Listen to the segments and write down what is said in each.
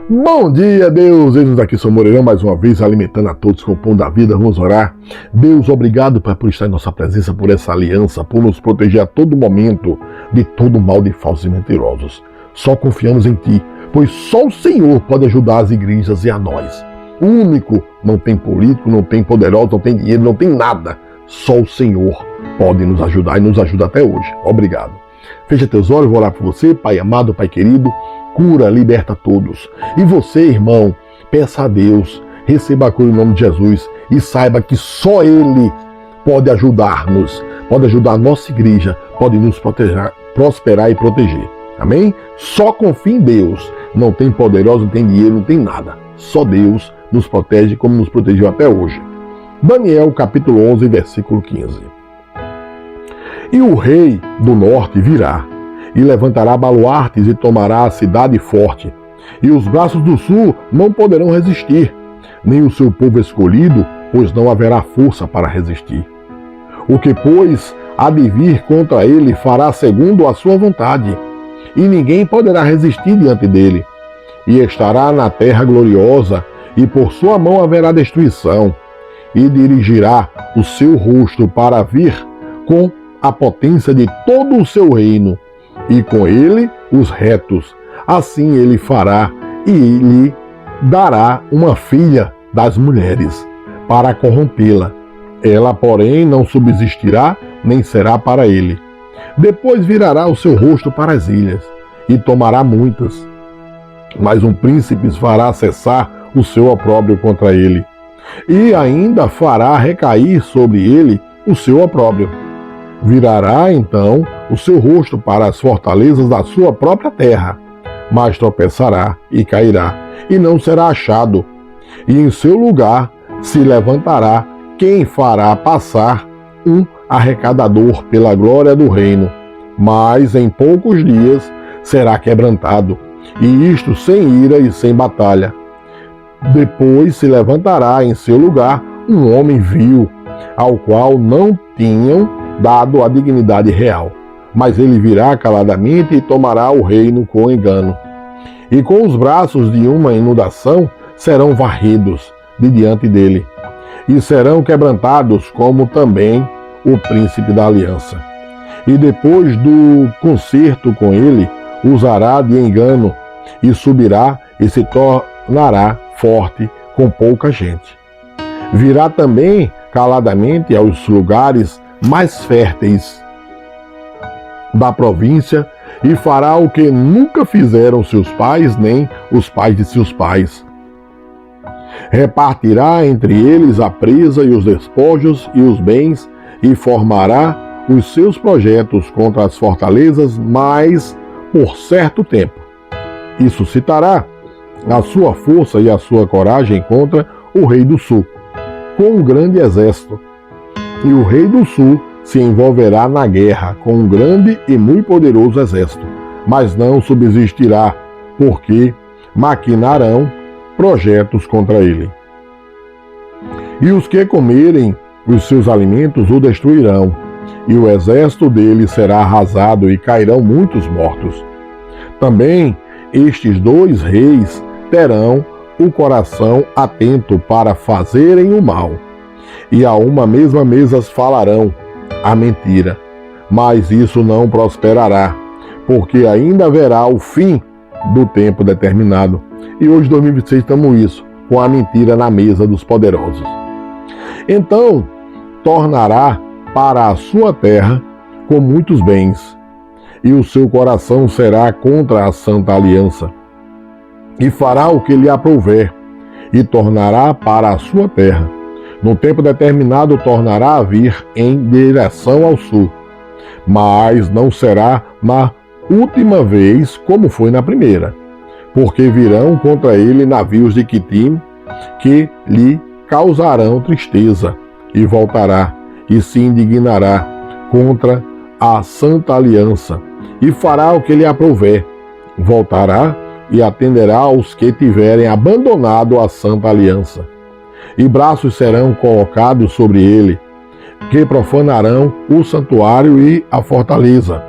Bom dia, Deus! Eis-nos aqui, São Moreirão, mais uma vez, alimentando a todos com o pão da vida. Vamos orar. Deus, obrigado por estar em nossa presença, por essa aliança, por nos proteger a todo momento de todo mal de falsos e mentirosos. Só confiamos em Ti, pois só o Senhor pode ajudar as igrejas e a nós. O único, não tem político, não tem poderoso, não tem dinheiro, não tem nada. Só o Senhor pode nos ajudar e nos ajuda até hoje. Obrigado. Fecha teus olhos, vou orar por você, Pai amado, Pai querido. Cura, liberta todos. E você, irmão, peça a Deus, receba a cura em nome de Jesus e saiba que só Ele pode ajudar-nos, pode ajudar a nossa igreja, pode nos proteger, prosperar e proteger. Amém? Só confia em Deus. Não tem poderoso, não tem dinheiro, não tem nada. Só Deus nos protege como nos protegeu até hoje. Daniel, capítulo 11, versículo 15. E o rei do norte virá, e levantará baluartes e tomará a cidade forte. E os braços do sul não poderão resistir, nem o seu povo escolhido, pois não haverá força para resistir. O que, pois, há de vir contra ele fará segundo a sua vontade, e ninguém poderá resistir diante dele. E estará na terra gloriosa, e por sua mão haverá destruição, e dirigirá o seu rosto para vir com a potência de todo o seu reino, e com ele os retos. Assim ele fará, e lhe dará uma filha das mulheres, para corrompê-la. Ela, porém, não subsistirá, nem será para ele. Depois virará o seu rosto para as ilhas, e tomará muitas. Mas um príncipe fará cessar o seu opróbrio contra ele, e ainda fará recair sobre ele o seu opróbrio. Virará, então, o seu rosto para as fortalezas da sua própria terra, mas tropeçará e cairá, e não será achado. E em seu lugar se levantará quem fará passar um arrecadador pela glória do reino, mas em poucos dias será quebrantado, e isto sem ira e sem batalha. Depois se levantará em seu lugar um homem vil, ao qual não tinham dado a dignidade real, mas ele virá caladamente e tomará o reino com engano. E com os braços de uma inundação serão varridos de diante dele, e serão quebrantados como também o príncipe da aliança. E depois do concerto com ele, usará de engano, e subirá e se tornará forte com pouca gente. Virá também caladamente aos lugares mais férteis da província, e fará o que nunca fizeram seus pais, nem os pais de seus pais. Repartirá entre eles a presa e os despojos e os bens, e formará os seus projetos contra as fortalezas, mas por certo tempo. E suscitará a sua força e a sua coragem contra o rei do sul, com um grande exército. E o rei do sul se envolverá na guerra com um grande e muito poderoso exército, mas não subsistirá, porque maquinarão projetos contra ele. E os que comerem os seus alimentos o destruirão, e o exército dele será arrasado, e cairão muitos mortos. Também estes dois reis terão o coração atento para fazerem o mal, e a uma mesma mesa falarão a mentira, mas isso não prosperará, porque ainda haverá o fim do tempo determinado. E hoje, 2026, estamos isso, com a mentira na mesa dos poderosos. Então, tornará para a sua terra com muitos bens, e o seu coração será contra a santa aliança, e fará o que lhe aprouver, e tornará para a sua terra. No tempo determinado tornará a vir em direção ao sul, mas não será na última vez como foi na primeira, porque virão contra ele navios de Quitim que lhe causarão tristeza, e voltará e se indignará contra a santa aliança, e fará o que lhe aprouver. Voltará e atenderá aos que tiverem abandonado a santa aliança. E braços serão colocados sobre ele, que profanarão o santuário e a fortaleza,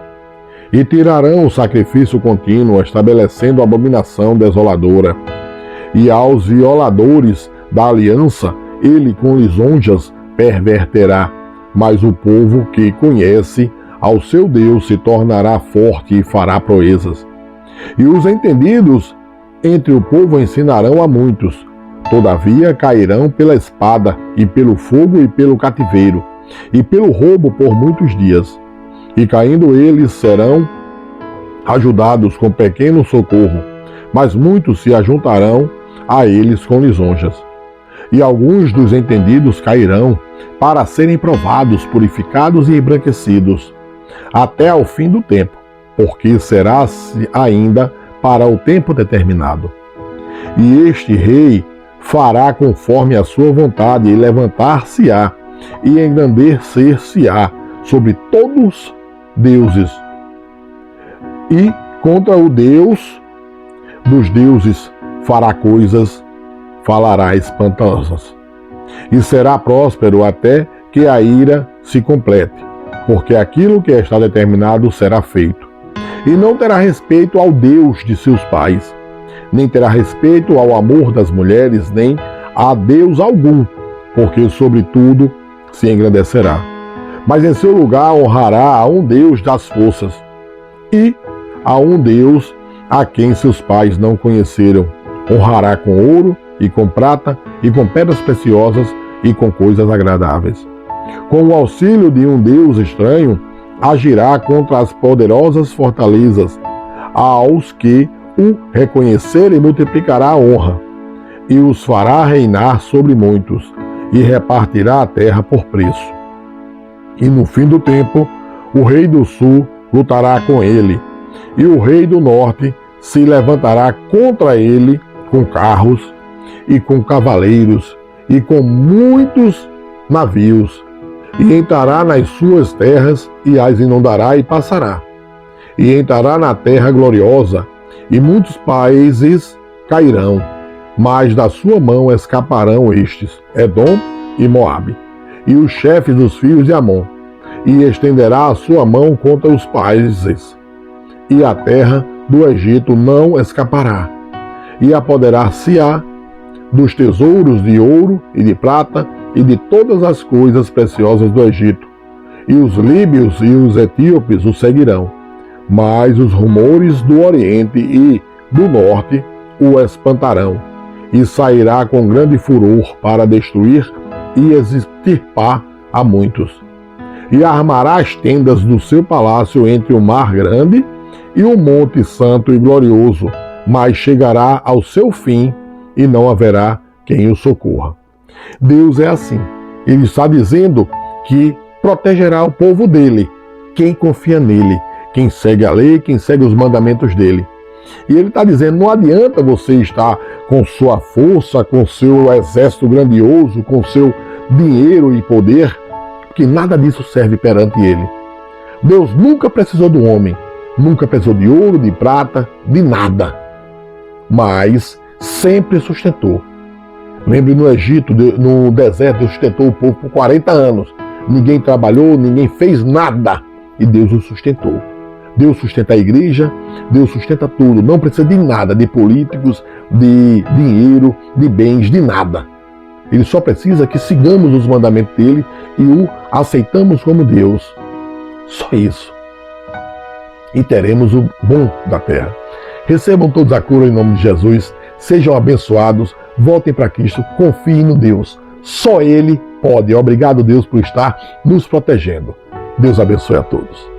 e tirarão o sacrifício contínuo, estabelecendo a abominação desoladora. e aos violadores da aliança ele com lisonjas perverterá. Mas o povo que conhece ao seu Deus se tornará forte e fará proezas. E os entendidos entre o povo ensinarão a muitos. Todavia cairão pela espada, e pelo fogo, e pelo cativeiro, e pelo roubo por muitos dias. E caindo eles serão ajudados com pequeno socorro, mas muitos se ajuntarão a eles com lisonjas. E alguns dos entendidos cairão para serem provados, purificados e embranquecidos, até ao fim do tempo, porque será ainda para o tempo determinado. E este rei fará conforme a sua vontade, e levantar-se-á, e engrandecer-se-á sobre todos deuses, e contra o Deus dos deuses fará coisas, falará espantosas. E será próspero até que a ira se complete, porque aquilo que está determinado será feito. E não terá respeito ao Deus de seus pais, nem terá respeito ao amor das mulheres, nem a Deus algum, porque sobre tudo se engrandecerá. Mas em seu lugar honrará a um Deus das forças, e a um Deus a quem seus pais não conheceram. Honrará com ouro, e com prata, e com pedras preciosas, e com coisas agradáveis. Com o auxílio de um Deus estranho, agirá contra as poderosas fortalezas, aos que o reconhecerem multiplicará a honra, e os fará reinar sobre muitos, e repartirá a terra por preço. E no fim do tempo, o rei do sul lutará com ele, e o rei do norte se levantará contra ele com carros, e com cavaleiros, e com muitos navios, e entrará nas suas terras, e as inundará e passará. E entrará na terra gloriosa, e muitos países cairão, mas da sua mão escaparão estes, Edom e Moabe, e os chefes dos filhos de Amon, e estenderá a sua mão contra os países, e a terra do Egito não escapará, e apoderar-se-á dos tesouros de ouro e de prata, e de todas as coisas preciosas do Egito, e os líbios e os etíopes o seguirão, mas os rumores do Oriente e do Norte o espantarão, e sairá com grande furor para destruir e extirpar a muitos. E armará as tendas do seu palácio entre o mar grande e o monte santo e glorioso, mas chegará ao seu fim e não haverá quem o socorra. Deus é assim. Ele está dizendo que protegerá o povo dele, quem confia nele, quem segue a lei, quem segue os mandamentos dele. E ele está dizendo, não adianta você estar com sua força, com seu exército grandioso, com seu dinheiro e poder, que nada disso serve perante ele. Deus nunca precisou do homem, nunca precisou de ouro, de prata, de nada, mas sempre sustentou. Lembre, no Egito, no deserto, Deus sustentou o povo por 40 anos. Ninguém trabalhou, ninguém fez nada, e Deus o sustentou. Deus sustenta a igreja, Deus sustenta tudo, não precisa de nada, de políticos, de dinheiro, de bens, de nada. Ele só precisa que sigamos os mandamentos dele e o aceitamos como Deus. Só isso. E teremos o bom da terra. Recebam todos a cura em nome de Jesus, sejam abençoados, voltem para Cristo, confiem no Deus. Só Ele pode. Obrigado, Deus, por estar nos protegendo. Deus abençoe a todos.